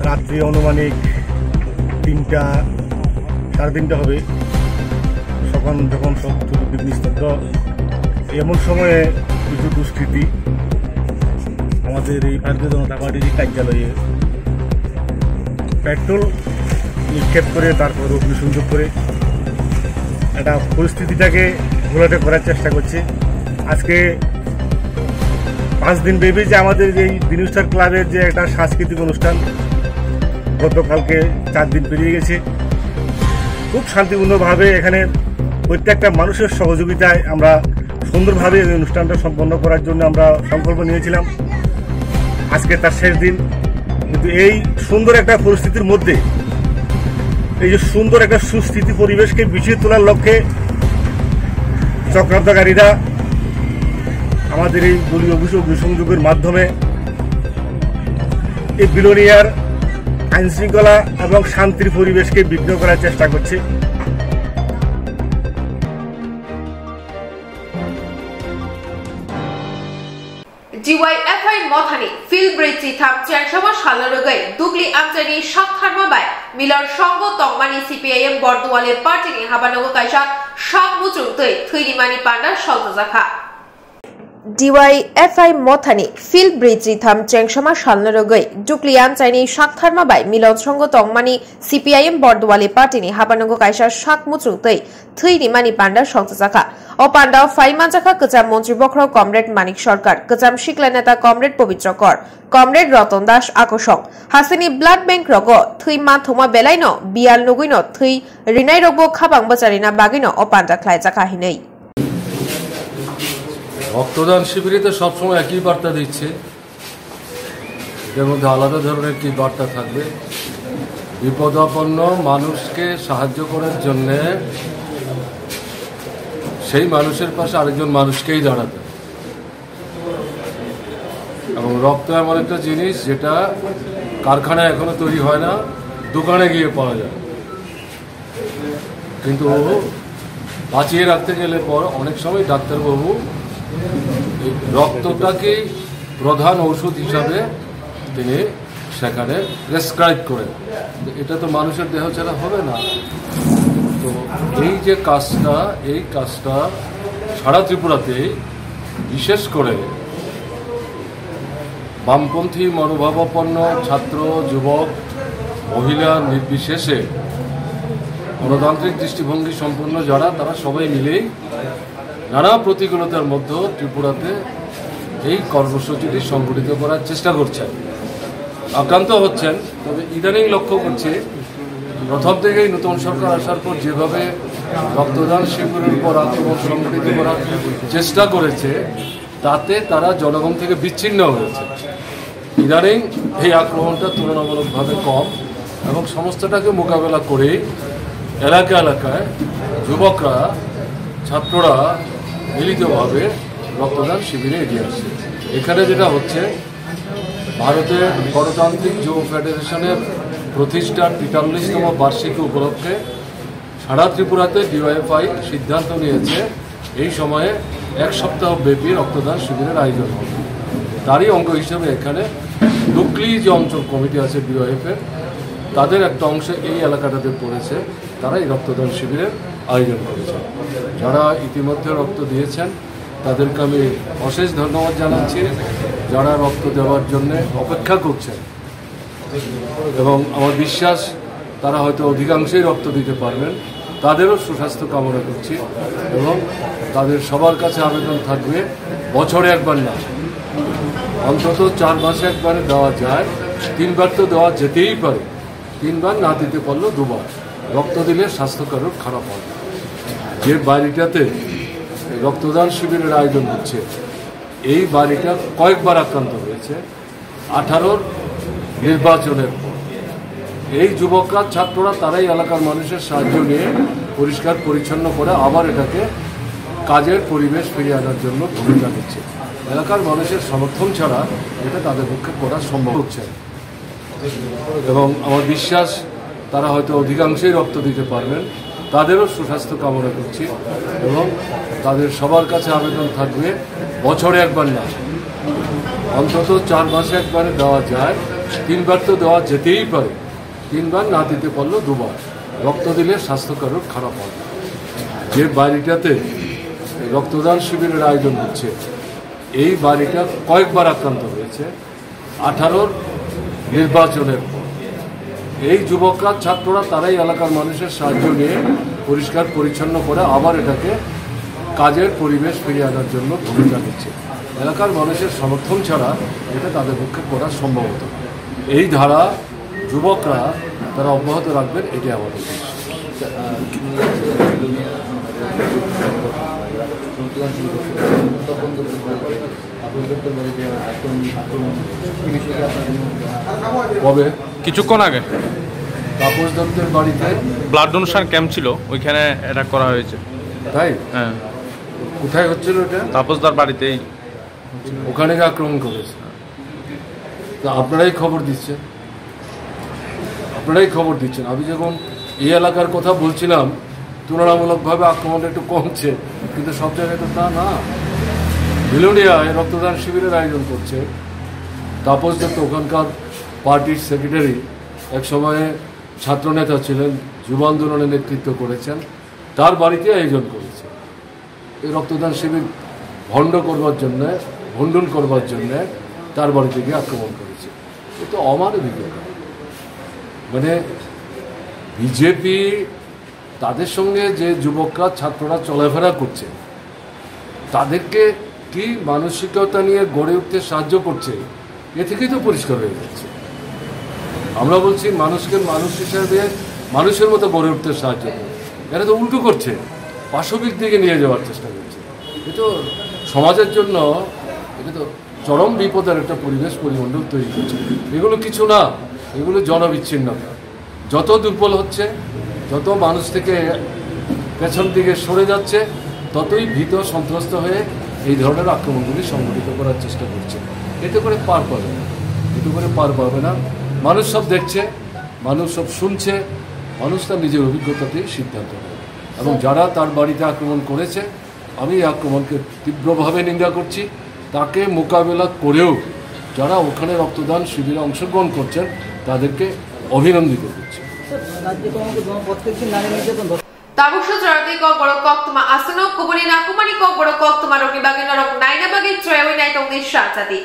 রাত্রি অনুমানিক 3টা সাড়ে 3টা হবে, যখন সব নিস্তব্ধ, এমন সময়ে কিছু দুষ্কৃতী আমাদের এই ভারতীয় জনতা পার্টির কার্যালয়ে পেট্রোল নিক্ষেপ করে তারপর অগ্নিসংযোগ করে একটা পরিস্থিতিটাকে ঘোলাটে করার চেষ্টা করছে। আজকে 5 দিন ব্যাপী যে আমাদের এই দিনুস্টার ক্লাবের যে একটা সাংস্কৃতিক অনুষ্ঠান, গতকালকে 4 দিন পেরিয়ে গেছে। খুব শান্তিপূর্ণভাবে এখানে প্রত্যেকটা মানুষের সহযোগিতায় আমরা সুন্দরভাবে এই অনুষ্ঠানটা সম্পন্ন করার জন্য আমরা সংকল্প নিয়েছিলাম। আজকে তার শেষ দিন, কিন্তু এই সুন্দর একটা পরিস্থিতির মধ্যে এই যে সুন্দর একটা সুস্থিতি পরিবেশকে বিছিয়ে তোলার লক্ষ্যে চক্রান্তকারীরা আমাদের এই দলীয় অগ্নিসংযোগের মাধ্যমে এই বিলোনিয়ার আইন শৃঙ্খলা এবং শান্তির পরিবেশকে বিঘ্ন করার চেষ্টা করছে। DYFI মথানি ফিল্ড ব্রিজ থাম চেংসামা সালরগৈ দুগলি আমচানি সাক্ষারমাবাই মিলর সংগ তংমানি CPIM বর্দওয়ালে পার্টিনি হাবানগো কাইসা সাত মুচুং তৈ থৈরিমানি পান্ডা সলজাখা। DYFI মথানি ফিল্ড ব্রিজ থাম চেংসামা সালরগৈ দুগলি আমচানি সাক্ষারমাবাই মিলর সংগ তংমানি CPIM বর্দওয়ালে পার্টিনি হাবানগো কাইসা সাত মুচুং তৈ থৈরিমানি পান্ডা সলজাখা। ও পান্ডাও ফাইমানজাখা কচাম মন্ত্রী বক্র কমরেড মানিক সরকার, কচাম শিকলা নেতা কমরেড পবিত্র কর, কমরেড রতন দাস আকর্ষং হাসিনি ব্লাড ব্যাংক রগ থুই মা থমা বেলাইন বিয়াল নগুইন থুই রিনাই রগ খাবাং বাচারিনা বাগিন ও পান্ডা খ্লাইজাখা হিনেই। রক্তদান শিবিরে তো সবসময় একই বার্তা দিচ্ছে, এর মধ্যে আলাদা ধরনের কি বার্তা থাকবে? বিপদাপন্ন মানুষকে সাহায্য করার জন্যে সেই মানুষের পাশে আরেকজন মানুষকেই দাঁড়াতে, এবং রক্ত এমন একটা জিনিস যেটা কারখানায় এখনো তৈরি হয় না, দোকানে গিয়ে পাওয়া যায়, কিন্তু বাঁচিয়ে রাখতে গেলে পর অনেক সময় ডাক্তারবাবু এই রক্তটাকেই প্রধান ঔষধ হিসাবে তিনি সেখানে প্রেসক্রাইব করেন। এটা তো মানুষের দেহ ছাড়া হবে না। তো এই যে কাজটা, এই কাজটা সারা ত্রিপুরাতে বিশেষ করে বামপন্থী মনোভাবাপন্ন ছাত্র, যুবক, মহিলা নির্বিশেষে গণতান্ত্রিক দৃষ্টিভঙ্গি সম্পন্ন যারা, তারা সবাই মিলেই নানা প্রতিকূলতার মধ্যে ত্রিপুরাতে এই কর্মসূচিটি সংগঠিত করার চেষ্টা করছেন, আক্রান্ত হচ্ছেন। তবে ইদানিং লক্ষ্য করছে প্রথম থেকেই নতুন সরকার আসার পর যেভাবে রক্তদান শিবিরের উপর আক্রমণ সংগঠিত করার চেষ্টা করেছে, তাতে তারা জনগণ থেকে বিচ্ছিন্ন হয়েছে। ইদানিং এই আক্রমণটা তুলনামূলকভাবে কম, এবং সমস্তটাকে মোকাবেলা করেই এলাকায় যুবকরা, ছাত্ররা মিলিতভাবে রক্তদান শিবিরে এগিয়ে আসছে। এখানে যেটা হচ্ছে, ভারতের গণতান্ত্রিক যুব ফেডারেশনের প্রতিষ্ঠার ৪৩তম বার্ষিকী উপলক্ষে সারা ত্রিপুরাতে ডিওয়াইএফআই সিদ্ধান্ত নিয়েছে এই সময়ে 1 সপ্তাহ ব্যাপী রক্তদান শিবিরের আয়োজন হবে। তারই অঙ্গ হিসেবে এখানে ডুকলি যে অঞ্চল কমিটি আছে ডিওয়াইএফের, তাদের একটা অংশ এই এলাকাটাতে পড়েছে, তারা এই রক্তদান শিবিরের আয়োজন করেছে। যারা ইতিমধ্যে রক্ত দিয়েছেন তাদেরকে আমি অশেষ ধন্যবাদ জানাচ্ছি। যারা রক্ত দেওয়ার জন্য অপেক্ষা করছেন, এবং আমার বিশ্বাস তারা হয়তো অধিকাংশই রক্ত দিতে পারবেন, তাদেরও সুস্বাস্থ্য কামনা করছি। এবং তাদের সবার কাছে আবেদন থাকবে, বছরে একবার না, অন্তত 4 মাসে একবারে দেওয়া যায়, 3 বার তো দেওয়া যেতেই পারে, 3 বার না দিতে পারলেও 2 বার। রক্ত দিলে স্বাস্থ্য কারোর খারাপ হয়। যে বাড়িটাতে রক্তদান শিবিরের আয়োজন হচ্ছে, এই বাড়িটা কয়েকবার আক্রান্ত হয়েছে 18-র নির্বাচনের পর। এই যুবকরা, ছাত্ররা, তারাই এলাকার মানুষের সাহায্য নিয়ে পরিষ্কার পরিচ্ছন্ন করে আবার এটাকে কাজের পরিবেশ ফিরিয়ে আনার জন্য ভূমিকা নিচ্ছে। এলাকার মানুষের সমর্থন ছাড়া এটা তাদের পক্ষে করা সম্ভব হচ্ছে। এবং আমার বিশ্বাস তারা হয়তো অধিকাংশই রক্ত দিতে পারবেন, তাদেরও সুস্বাস্থ্য কামনা করছি। এবং তাদের সবার কাছে আবেদন থাকবে, বছরে একবার না, অন্তত 4 মাসে একবারে দেওয়া যায়, 3 বার তো দেওয়া যেতেই পারে, 3 বার না দিতে পারলেও 2 বার। রক্ত দিলে স্বাস্থ্য কারোর খারাপ হয়। যে বাড়িটাতে রক্তদান শিবিরের আয়োজন হচ্ছে, এই বাড়িটা কয়েকবার আক্রান্ত হয়েছে 18-র নির্বাচনের পর। এই যুবকরা, ছাত্ররা, তারাই এলাকার মানুষের সাহায্য নিয়ে পরিষ্কার পরিচ্ছন্ন করে আবার এটাকে কাজের পরিবেশ ফিরিয়ে আনার জন্য ভূমিকা নিচ্ছে। এলাকার মানুষের সমর্থন ছাড়া এটা তাদের পক্ষে করা সম্ভব হতো। এই ধারা যুবকরা তারা অব্যাহত রাখবেন, এটাই আমাদের কবে কিছুক্ষণ আগে তাপস দত্তের বাড়িতে ব্লাড ডোনেশন ক্যাম্প ছিল, ওইখানে এটা করা হয়েছে। তাই? হ্যাঁ। কোথায় হচ্ছিল এটা? তাপসদার বাড়িতেই। ওখানে আক্রমণ করেছে। আপনারাই খবর দিচ্ছেন, আমি যখন এই এলাকার কথা বলছিলাম, তুলনামূলকভাবে আক্রমণটা একটু কমছে, কিন্তু সব জায়গায় তো তা না। বিলোনিয়ায় রক্তদান শিবিরের আয়োজন করছে তাপস দত্ত, ওখানকার পার্টির সেক্রেটারি, এক সময়ে ছাত্রনেতা ছিলেন, যুব আন্দোলনে নেতৃত্ব করেছেন, তার বাড়িতে আয়োজন করেছে। এই রক্তদান শিবির ভণ্ডুল করবার জন্য তার বাড়িতে গিয়ে আক্রমণ করেছে। এ তো অমানবিক। মানে বিজেপি তাদের সঙ্গে যে যুবকরা, ছাত্ররা চলাফেরা করছে, তাদেরকে কি মানসিকতা নিয়ে গড়ে উঠতে সাহায্য করছে, এ থেকেই তো পরিষ্কার হয়ে যাচ্ছে। আমরা বলছি মানুষকে মানুষ হিসাবে মানুষের মতো গড়ে উঠতে সাহায্য করে, এরা তো উল্টো করছে, পাশবিক দিকে নিয়ে যাওয়ার চেষ্টা করছে। এ তো সমাজের জন্য এটা তো চরম বিপদের একটা পরিমণ্ডল তৈরি করছে। এগুলো কিছু না, এগুলো জনবিচ্ছিন্নতা। যত দুর্বল হচ্ছে, যত মানুষ থেকে পেছন দিকে সরে যাচ্ছে, ততই ভীত সন্ত্রস্ত হয়ে এই ধরনের আক্রমণগুলি সংগঠিত করার চেষ্টা করছে। এতে করে পার পাবে না। মানুষ সব দেখছে, মানুষ সব শুনছে, মানুষ তার নিজের অভিজ্ঞতাতেই সিদ্ধান্ত নেয়। এবং যারা তার বাড়িতে আক্রমণ করেছে, আমি এই আক্রমণকে তীব্রভাবে নিন্দা করছি। তাকে মোকাবেলা করেও যারা ওখানে রক্তদান শিবিরে অংশগ্রহণ করছেন, তাদেরকে অভিনন্দিত করছি। Swrangchati Kokborok Koktwma Asano Kubuni Nakumani Kokborok Koktwma Rok Nibagin Rok Naina Bagin Swrangchati